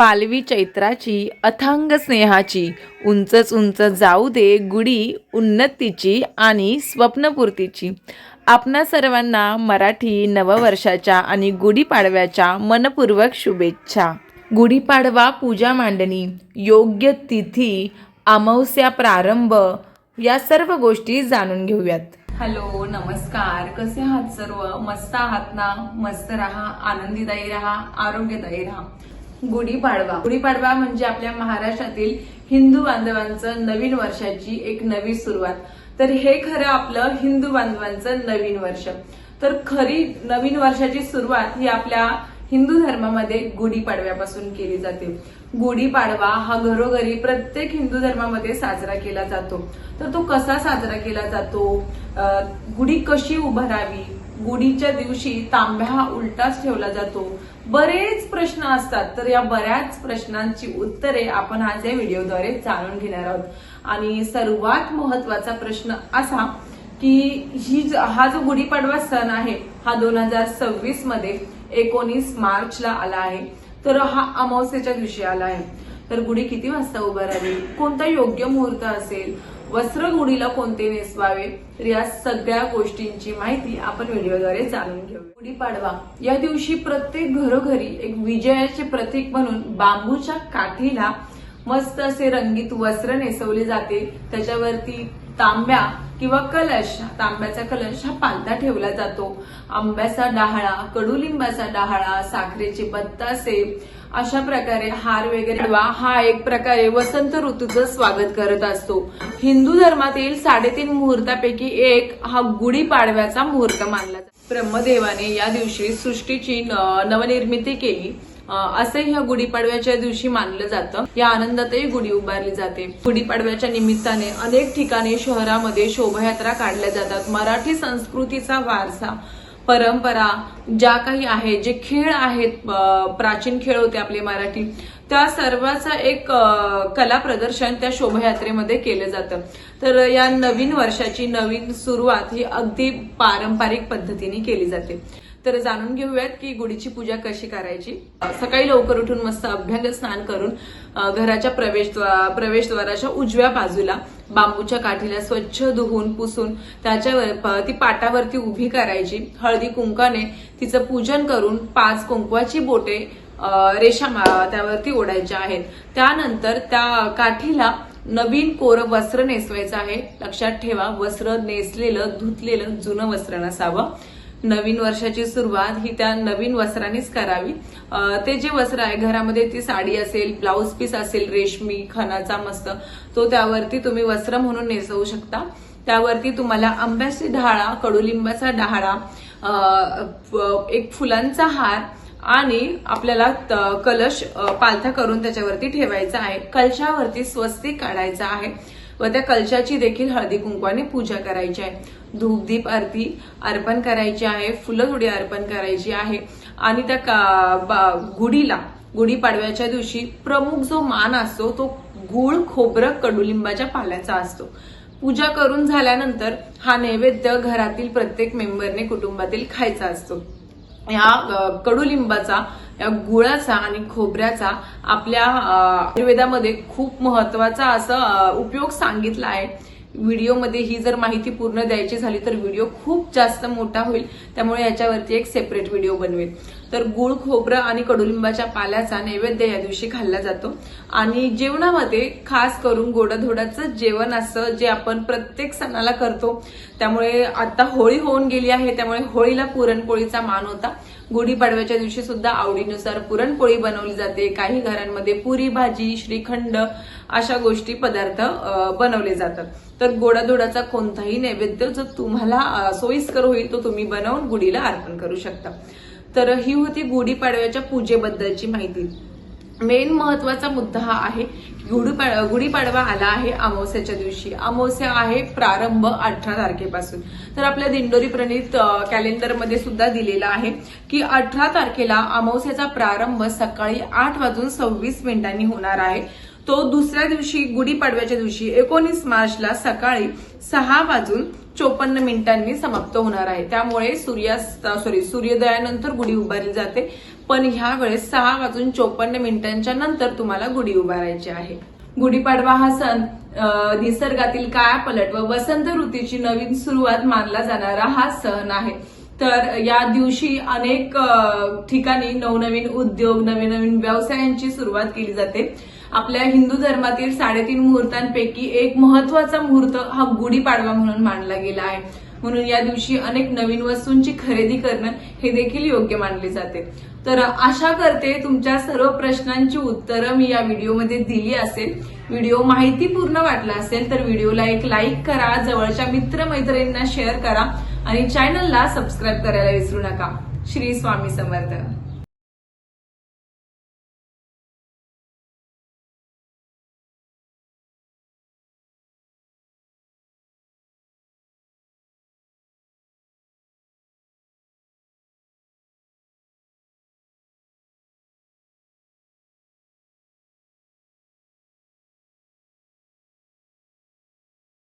पालवी चैत्राची अथांग स्नेहाची उंचच उंच जाऊ दे गुढी उन्नतीची आणि स्वप्नपूर्तीची। आपणा सर्वांना मराठी नववर्षाच्या आणि गुढीपाडव्याच्या मनपूर्वक शुभेच्छा। गुढीपाडवा पूजा मांडणी, योग्य तिथी, अमावस्या प्रारंभ या सर्व गोष्टी जाणून घेऊयात। हॅलो, नमस्कार, कसे आहात सर्व? मस्त आहात ना? मस्त राहा, आनंदीदायी राहा, आरोग्यदायी राहा। गुढीपाडवा म्हणजे आपल्या महाराष्ट्रातील हिंदू बांधवांचं नवीन वर्षाची एक नवी सुरुवात। तर हे खरं आपलं हिंदू बांधवांचं नवीन वर्ष। तर खरी नवीन वर्षाची सुरुवात ही आपल्या हिंदू धर्मामध्ये गुढीपाडव्यापासून केली जाते। गुढीपाडवा हा घरोघरी प्रत्येक हिंदू धर्मामध्ये साजरा केला जातो। तर तो कसा साजरा केला जातो, गुढी कशी उभारावी, गुढीच्या दिवशी तांब्या हा उलटाच ठेवला जातो, बरेच प्रश्न असतात। तर या बऱ्याच प्रश्नांची उत्तरे आपण आज या व्हिडिओद्वारे जाणून घेणार आहोत। आणि सर्वात महत्वाचा प्रश्न असा की हा जो गुढीपाडवा सण आहे हा 2026 मध्ये 19 मार्चला आला आहे। तर हा अमावस्येच्या दिवशी आला आहे। तर गुढी किती वाजता उभारावी, कोणता योग्य मुहूर्त असेल, वस्त्र गुढीला कोणते नेसवावे, तर या सगळ्या गोष्टींची माहिती आपण व्हिडिओद्वारे जाणून घेऊ। गुढीपाडवा या दिवशी प्रत्येक घरोघरी एक विजयाचे प्रतीक म्हणून बांबूच्या काठीला मस्त असे रंगीत वस्त्र नेसवले जाते। त्याच्यावरती तांब्या किंवा कलश, तांब्याचा कलश हा पालथा ठेवला जातो। आंब्याचा डहाळा, कडुलिंबाचा डहाळा, साखरेचे बत्तासे अशा प्रकारे हार वगैरे हा एक प्रकारे वसंत ऋतूचं स्वागत करत असतो। हिंदू धर्मातील 3.5 मुहूर्तापैकी एक हा गुढीपाडव्याचा मुहूर्त मानला जातो। ब्रह्मदेवाने या दिवशी सृष्टीची नवनिर्मिती केली असे ह्या गुढीपाडव्याच्या दिवशी मानलं जातं। या आनंदातही गुढी उभारली जाते। गुढीपाडव्याच्या निमित्ताने अनेक ठिकाणी शहरामध्ये शोभायात्रा काढल्या जातात। मराठी संस्कृतीचा वारसा, परंपरा ज्या काही आहे, जे खेळ आहेत, प्राचीन खेळ होते आपले मराठी, त्या सर्वांचा एक कला प्रदर्शन त्या शोभायात्रेमध्ये केलं जातं। तर या नवीन वर्षाची नवीन सुरुवात ही अगदी पारंपरिक पद्धतीने केली जाते। तर जाणून घेऊयात की गुढीची पूजा कशी करायची। सकाळी लवकर उठून मस्त अभ्यंग स्नान करून घराच्या प्रवेशद्वाराच्या उजव्या बाजूला बांबूच्या काठीला स्वच्छ धुवून पुसून त्याच्यावर ती पाटावरती उभी करायची। हळदी कुंकाने तिचं पूजन करून 5 कुंकवाची बोटे रेषा त्यावरती ओढायच्या आहेत। त्यानंतर त्या काठीला नवीन कोरं वस्त्र नेसवायचं आहे। लक्षात ठेवा, वस्त्र नेसलेलं धुतलेलं जुनं वस्त्र नसावं। नवीन वर्षाची सुरुवात ही त्या नवीन वस्त्रानेच करावी। ते जे वस्त्र आहे घरामध्ये, ती साडी असेल, ब्लाउज पीस असेल रेशमी खणाचा मस्त, तो त्यावरती तुम्ही वस्त्र म्हणून नेसवू शकता। त्यावरती तुम्हाला आंब्याची डहाळा, कडुलिंबाचा डहाळा, एक फुलांचा हार आणि आपल्याला कलश पालथा करून त्याच्यावरती ठेवायचा आहे। कलशावरती स्वस्तिक काढायचा आहे व त्या कलशाची देखील हळदी कुंकवाने पूजा करायची आहे। धूपदीप आरती अर्पण करायची आहे, फुलं थोडी अर्पण करायची आहे। आणि त्या गुढीपाडव्याच्या दिवशी प्रमुख जो मान असतो तो गूळ, खोबरं, कडुलिंबाच्या पाल्याचा असतो। पूजा करून झाल्यानंतर हा नैवेद्य घरातील प्रत्येक मेंबरने कुटुंबातील खायचा असतो। या कडुलिंबाचा, या गुळाचा आणि खोबऱ्याचा आपल्या आयुर्वेदामध्ये खूप महत्वाचा असा उपयोग सांगितला आहे। व्हिडिओमध्ये ही जर माहिती पूर्ण द्यायची झाली तर व्हिडिओ खूप जास्त मोठा होईल, त्यामुळे याच्यावरती एक सेपरेट व्हिडिओ बनवेल। तर गुळ, खोबरं आणि कडुलिंबाच्या पाल्याचा नैवेद्य या दिवशी खाल्ला जातो। आणि जेवणामध्ये खास करून गोडाधोडाचं जेवण असतं, जे आपण प्रत्येक सणाला करतो। त्यामुळे आता होळी होऊन गेली आहे, त्यामुळे होळीला पुरणपोळीचा मान होता। गुढीपाडव्याच्या दिवशी सुद्धा आवडीनुसार पुरणपोळी बनवली जाते। काही घरांमध्ये पुरी भाजी, श्रीखंड अशा गोष्टी पदार्थ बनवले जातात। तर गोडाधोडाचा कोणताही नैवेद्य जो तुम्हाला सोयीस्कर होईल तो तुम्ही बनवून गुढीला अर्पण करू शकता। तर ही होती गुढीपाडव्याच्या पूजेबद्दलची माहिती। मेन महत्वाचा मुद्दा हा आहे की गुढीपाडवा आला आहे अमावस्याच्या दिवशी। अमावस्या आहे प्रारंभ 18 तारखेपासून। तर आपल्या दिंडोरी प्रणीत कॅलेंडरमध्ये सुद्धा दिलेला आहे की 18 तारखेला अमावस्याचा प्रारंभ सकाळी 8:26 होणार आहे। तो दुसऱ्या दिवशी गुढीपाडव्याच्या दिवशी 19 मार्चला सकाळी 6:00 54 मिनिटांनी समाप्त होणार आहे. त्यामुळे सूर्योदयानंतर गुढी उभारली जाते, पण ह्या वेळेस 6:54 नंतर तुम्हाला गुढी उभारायची आहे. गुढीपाडवा हा सण निसर्गातील कायापालट व वसंत ऋतूची नवीन सुरुवात मानला जाणारा हा सण आहे. तर या दिवशी अनेक ठिकाणी नवनवीन उद्योग, नवीन व्यवसायांची सुरुवात केली जाते. आपल्या हिंदू धर्मातील 3.5 मुहूर्तांपैकी एक महत्वाचा मुहूर्त हा गुढीपाडवा म्हणून मानला गेला आहे. म्हणून या दिवशी अनेक नवीन वस्तूंची खरेदी करणं हे देखील योग्य मानले जाते. तर आशा करते तुमच्या सर्व प्रश्नांची उत्तरं मी या व्हिडिओमध्ये दिली असेल. व्हिडिओ माहितीपूर्ण वाटला असेल तर व्हिडिओला एक लाईक करा, जवळच्या मित्रमैत्रिणींना शेअर करा आणि चॅनलला सबस्क्राईब करायला विसरू नका. श्री स्वामी समर्थ.